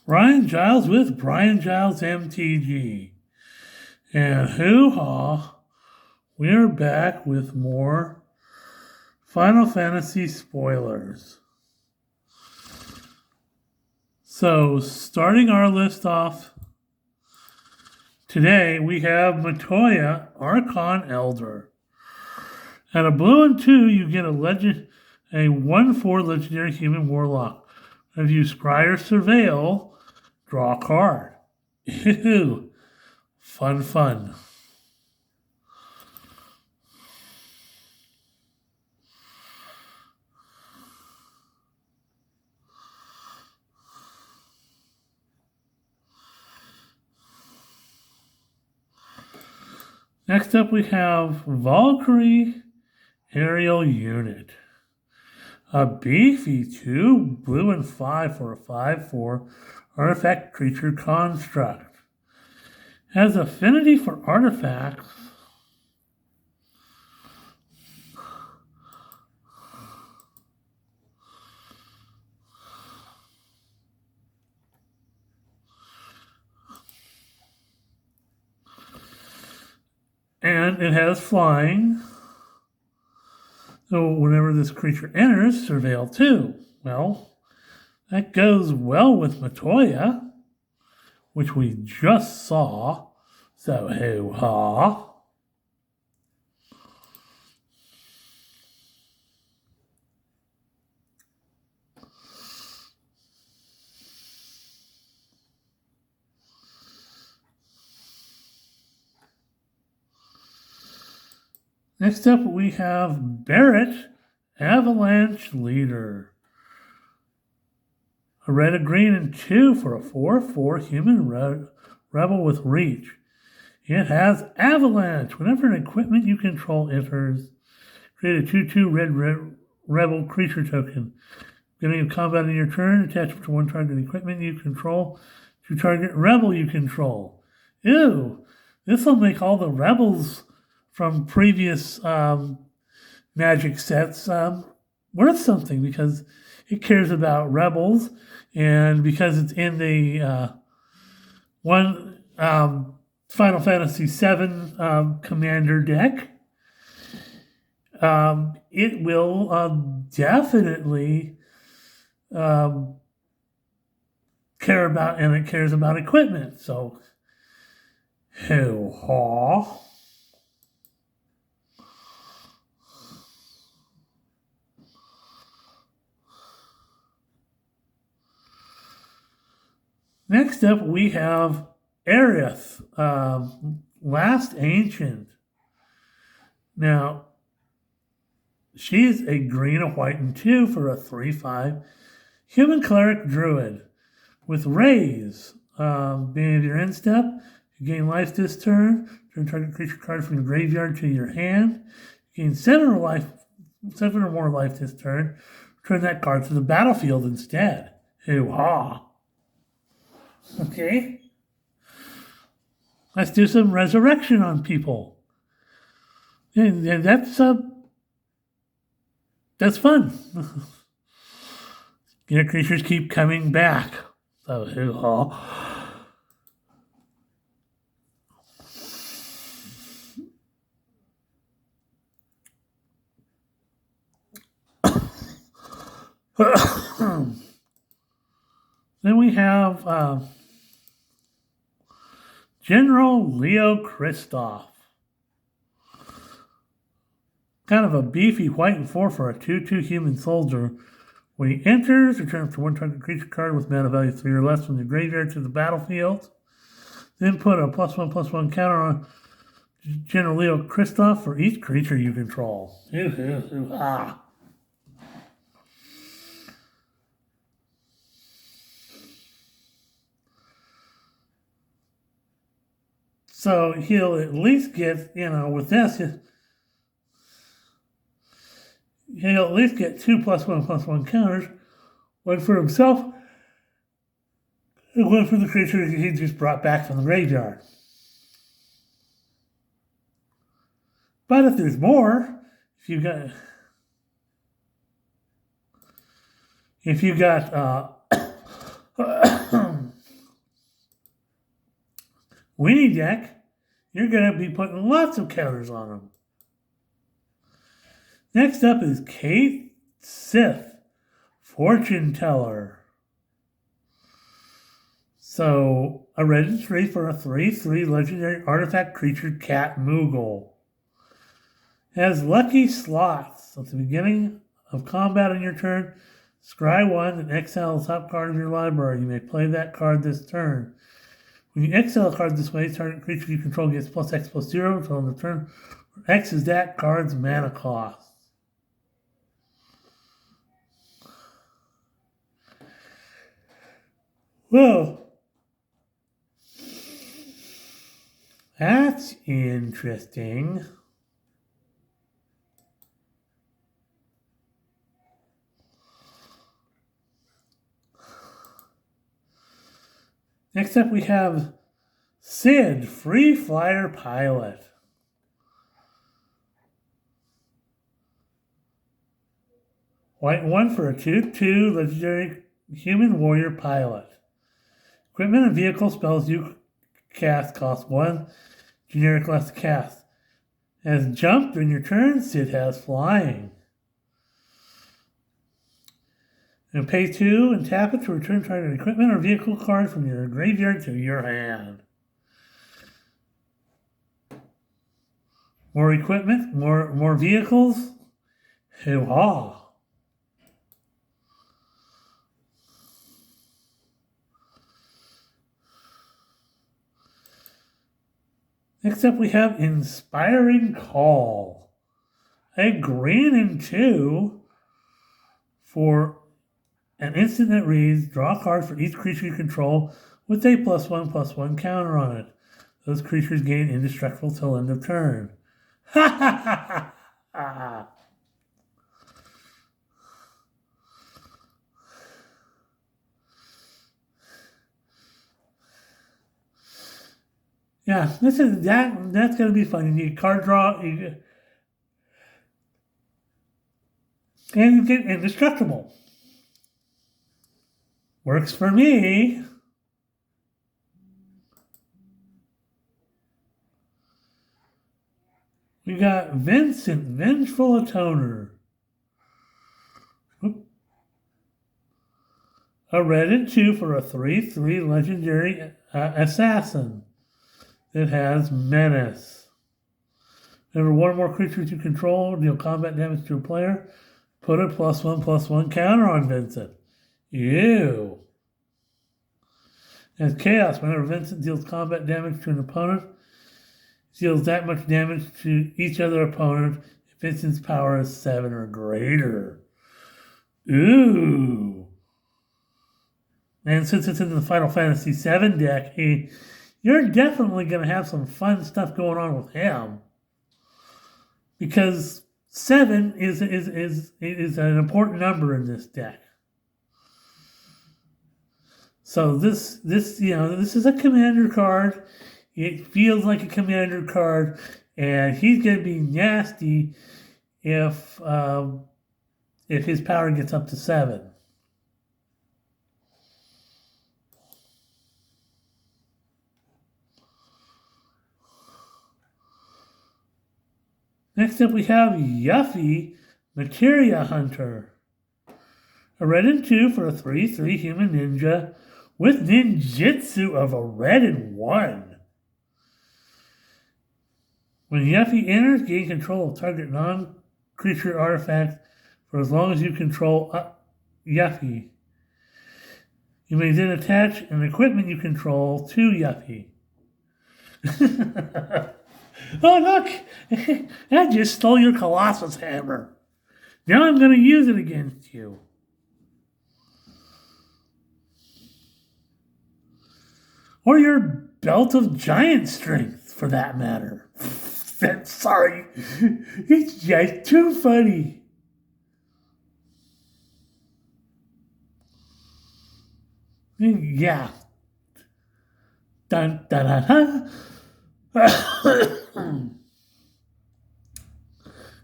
Brian Giles with Brian Giles MTG. And hoo-ha, we're back with more Final Fantasy spoilers. So, starting our list off today, we have Matoya, Archon Elder. At a blue and 2, you get a 1/4 legendary human warlock. If you scry or surveil, draw a card. Ew. Fun. Next up, we have Valkyrie Aerial Unit. A beefy 2 blue and 5 for a 5/4 artifact creature construct. Has affinity for artifacts. And it has flying. So whenever this creature enters, surveil 2. Well, that goes well with Matoya, which we just saw. So hoo-ha. Next up, we have Barret, Avalanche Leader. A red, a green, and 2 for a 4/4 human rebel with reach. It has Avalanche. Whenever an equipment you control enters, create a 2/2 red rebel creature token. Beginning of combat in your turn, attach it to one target equipment you control to target rebel you control. Ew, this will make all the rebels from previous Magic sets worth something because it cares about rebels, and because it's in the Final Fantasy VII Commander deck, it will definitely care about, and it cares about equipment. So, hoo-ha. Next up, we have Aerith, Last Ancient. Now, she's a green, a white, and 2 for a 3/5 human cleric druid with raise. Being your end step, you gain life this turn. Turn target creature card from your graveyard to your hand. You gain 7 or more life this turn. Return that card to the battlefield instead. Hoo-ha. Okay. Let's do some resurrection on people. And that's fun. Your creatures keep coming back. So hoo-ha. Then we have General Leo Christoph. Kind of a beefy white and 4 for a 2/2 human soldier. When he enters, return to one target creature card with mana value 3 or less from the graveyard to the battlefield. Then put a +1/+1 counter on General Leo Christoph for each creature you control. Ah. So he'll at least get, with this, he'll at least get 2 +1/+1 counters, one for himself, and one for the creature he just brought back from the graveyard. But if there's more, if you got Weenie deck, you're going to be putting lots of counters on them. Next up is Kate Sith, Fortune Teller. So, a red 3 for a 3/3 legendary artifact creature, Cat Moogle. Has lucky slots. At the beginning of combat on your turn, scry 1 and exile the top card of your library. You may play that card this turn. When you exile a card this way, target creature you control gets +X/+0 until the turn. X is that card's mana cost. Well, that's interesting. Next up, we have Sid, Free Flyer Pilot. White 1 for a 2/2 legendary human warrior pilot. Equipment and vehicle spells you cast cost 1, generic less to cast. Has jump during your turn, Sid has flying. And pay 2 and tap it to return target equipment or vehicle card from your graveyard to your hand. More equipment, more vehicles. Hoo-ha! Next up we have Inspiring Call. A green and 2 for an instant that reads, draw a card for each creature you control with a +1/+1 counter on it. Those creatures gain indestructible till end of turn. Ha ha ha ha! Yeah, that's gonna be fun. You need card draw, and you get indestructible. Works for me. We got Vincent, Vengeful Atoner. A red and 2 for a 3/3 legendary assassin. It has Menace. Whenever one or more creatures you control deal combat damage to a player, put a +1/+1 counter on Vincent. Ew. As Chaos, whenever Vincent deals combat damage to an opponent, deals that much damage to each other opponent if Vincent's power is 7 or greater. Ooh. And since it's in the Final Fantasy VII deck, you're definitely going to have some fun stuff going on with him. Because 7 is an important number in this deck. So this is a commander card. It feels like a commander card, and he's going to be nasty if his power gets up to 7. Next up we have Yuffie, Materia Hunter. A red and 2 for a 3/3 human ninja with ninjutsu of a red and 1. When Yuffie enters, gain control of target non-creature artifact for as long as you control Yuffie. You may then attach an equipment you control to Yuffie. Oh, look! I just stole your Colossus Hammer. Now I'm going to use it against you. Or your Belt of Giant Strength, for that matter. Sorry. It's just too funny. Yeah. Dun, dun, dun, dun.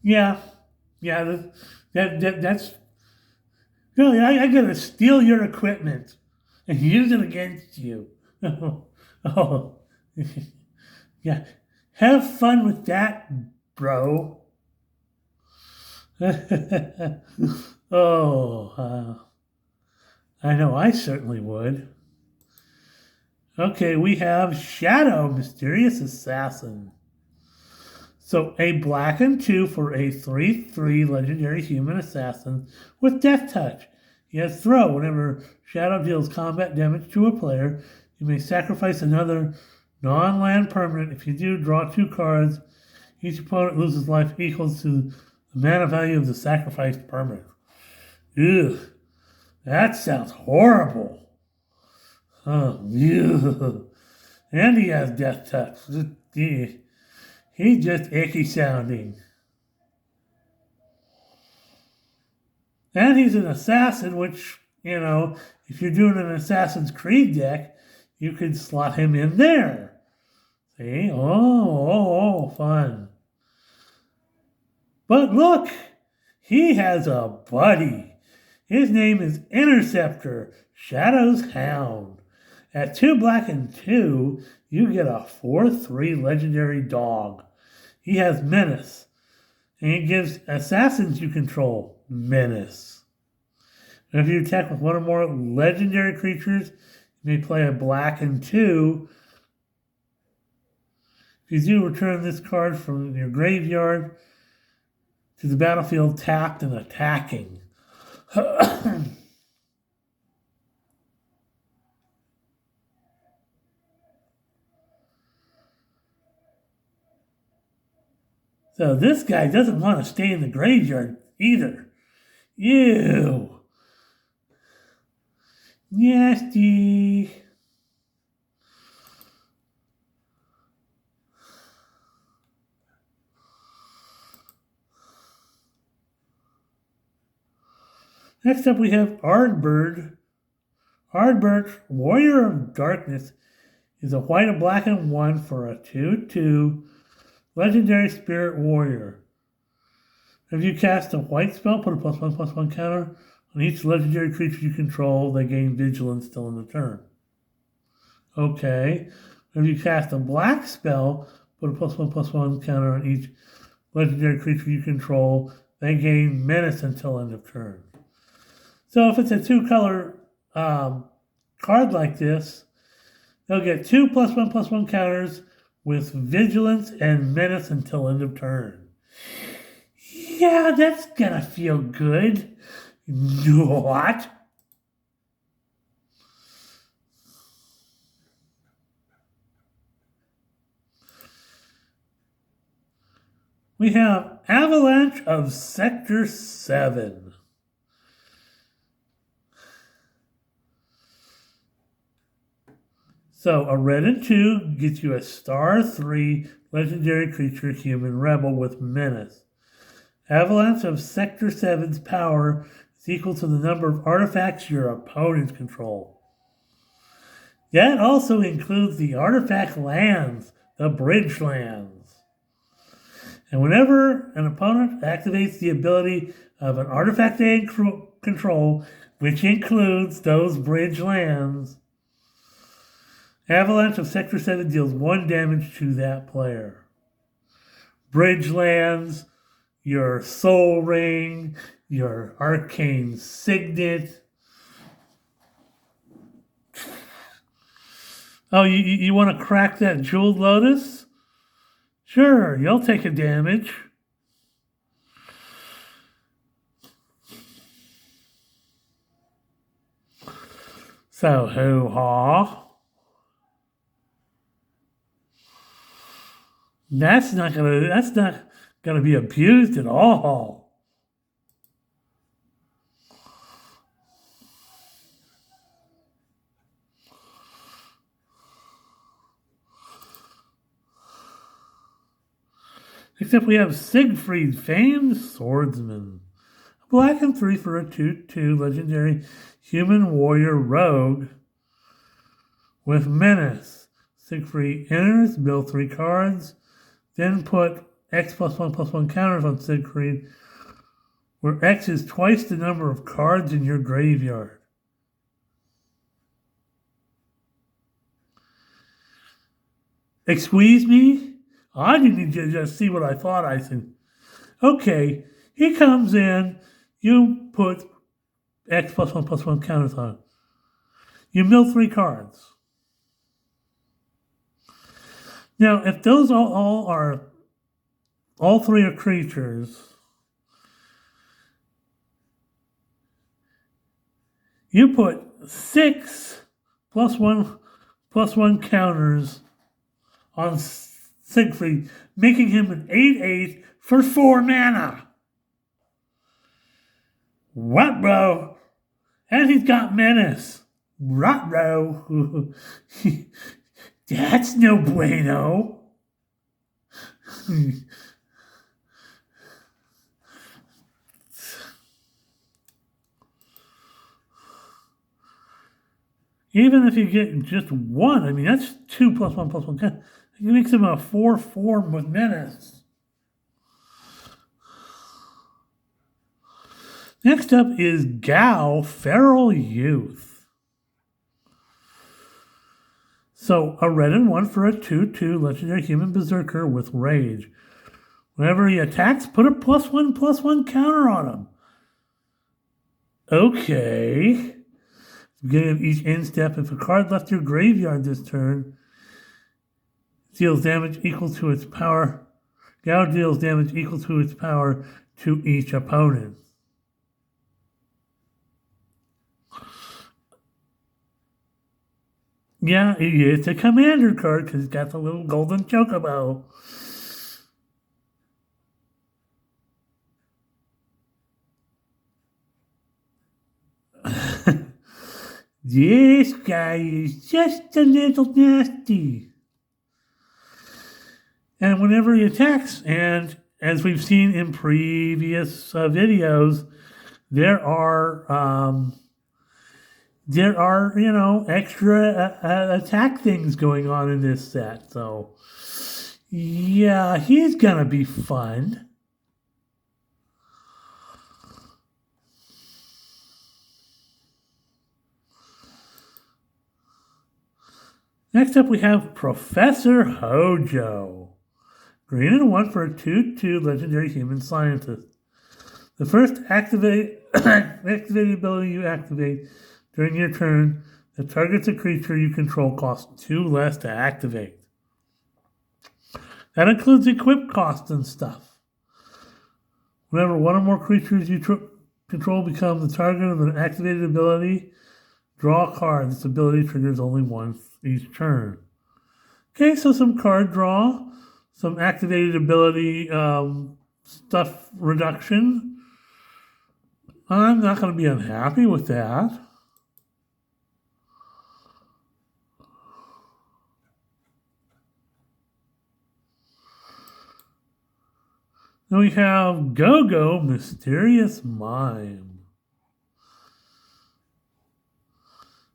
Yeah, that's. No, I'm gonna steal your equipment and use it against you. Oh, Yeah. Have fun with that, bro. Oh, I know I certainly would. Okay, we have Shadow, Mysterious Assassin. So a black and 2 for a 3/3 legendary human assassin with Death Touch. He has throw. Whenever Shadow deals combat damage to a player, you may sacrifice another non-land permanent. If you do, draw 2 cards. Each opponent loses life equals to the mana value of the sacrificed permanent. Ugh, that sounds horrible. Oh, ew. And he has Death Touch. He's just icky sounding. And he's an assassin, which, if you're doing an Assassin's Creed deck, you could slot him in there. See? Oh, fun. But look, he has a buddy. His name is Interceptor, Shadow's Hound. At 2 black and 2, you get a 4/3 legendary dog. He has Menace, and he gives assassins you control Menace. And if you attack with one or more legendary creatures, you may play a black and 2. If you do, return this card from your graveyard to the battlefield tapped and attacking. So this guy doesn't want to stay in the graveyard either. Ew. Nasty. Next up we have Ardbird. Ardbird, Warrior of Darkness, is a white and black and 1 for a 2/2 legendary spirit warrior. If you cast a white spell, put a +1/+1 counter on each legendary creature you control. They gain vigilance till end of turn. Okay. If you cast a black spell, put a +1/+1 counter on each legendary creature you control. They gain menace until end of turn. So if it's a 2-color card like this, they'll get 2 +1/+1 counters with vigilance and menace until end of turn. Yeah, that's gonna feel good. What? We have Avalanche of Sector 7. So a red and 2 gets you a *3 legendary creature human rebel with menace. Avalanche of Sector 7's power is equal to the number of artifacts your opponents control. That also includes the artifact lands, the bridge lands. And whenever an opponent activates the ability of an artifact they control, which includes those bridge lands, Avalanche of Sector 7 deals 1 damage to that player. Bridge lands, your Soul Ring, your Arcane Signet. Oh, you want to crack that Jeweled Lotus? Sure, you'll take a damage. So, hoo-ha. That's not gonna be abused at all. Except we have Siegfried, famed swordsman. A black and 3 for a 2/2 legendary human warrior rogue with menace. Siegfried enters, build 3 cards, then put X +1/+1 counters on Siegfried, where X is twice the number of cards in your graveyard. Excuse me? I didn't just see what I thought I said. Okay, he comes in, you put X plus one counters on. You mill 3 cards. Now, if those all 3 are creatures, you put 6 plus one counters on Siegfried, making him an 8/8 for 4 mana. What, bro? And he's got menace. Right, bro. That's no bueno. Even if you get just 1, I mean, that's 2 plus 1 plus 1. It makes him a 4/4 with menace. Next up is Gao, Feral Youth. So, a red and 1 for a 2/2 legendary human berserker with rage. Whenever he attacks, put a +1/+1 counter on him. Okay. Beginning of each end step, if a card left your graveyard this turn deals damage equal to its power, Gao deals damage equal to its power to each opponent. Yeah, it's a commander card because it's got the little golden chocobo. This guy is just a little nasty. And whenever he attacks, and as we've seen in previous videos, there are extra attack things going on in this set. So, yeah, he's gonna be fun. Next up, we have Professor Hojo. Green and 1 for a 2/2 legendary human scientist. The first activated ability you activate during your turn that targets a creature you control costs 2 less to activate. That includes equip costs and stuff. Whenever 1 or more creatures you control become the target of an activated ability, draw a card. This ability triggers only once each turn. Okay, so some card draw, some activated ability stuff reduction. I'm not going to be unhappy with that. Then we have Go-Go, Mysterious Mime.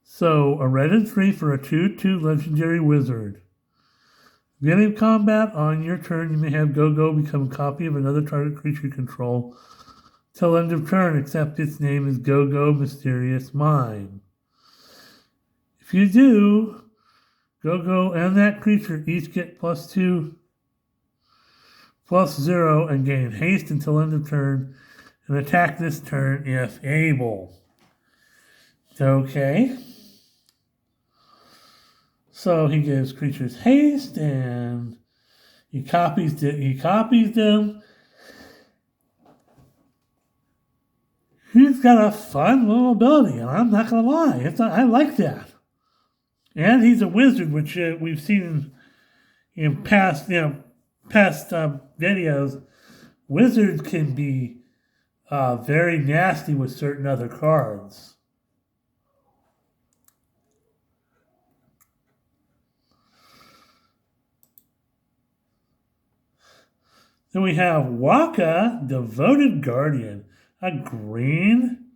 So, a red and 3 for a 2/2 legendary wizard. Beginning of combat, on your turn, you may have Go-Go become a copy of another target creature you control till end of turn, except its name is Go-Go Mysterious Mime. If you do, Go-Go and that creature each get +2/+0 and gain haste until end of turn, and attack this turn if able. Okay. So he gives creatures haste, and he copies them. He's got a fun little ability, and I'm not gonna lie, I like that. And he's a wizard, which we've seen in past videos. Wizards can be very nasty with certain other cards. Then we have Waka, Devoted Guardian. A green,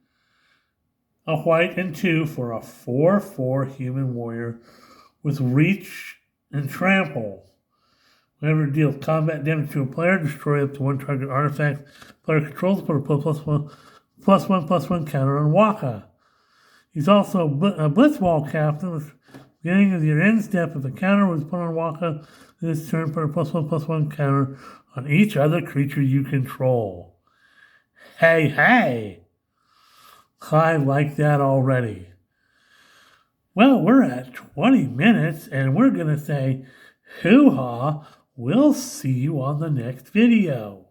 a white, and 2 for a 4/4 human warrior with reach and trample. Whenever it deals combat damage to a player, destroy up to 1 target artifact player controls, put a +1/+1 counter on Waka. He's also a Blitzball captain, which Beginning of your end step, if a counter was put on Waka, this turn put a +1/+1 counter on each other creature you control. Hey! I like that already. Well, we're at 20 minutes, and we're going to say hoo-ha. We'll see you on the next video.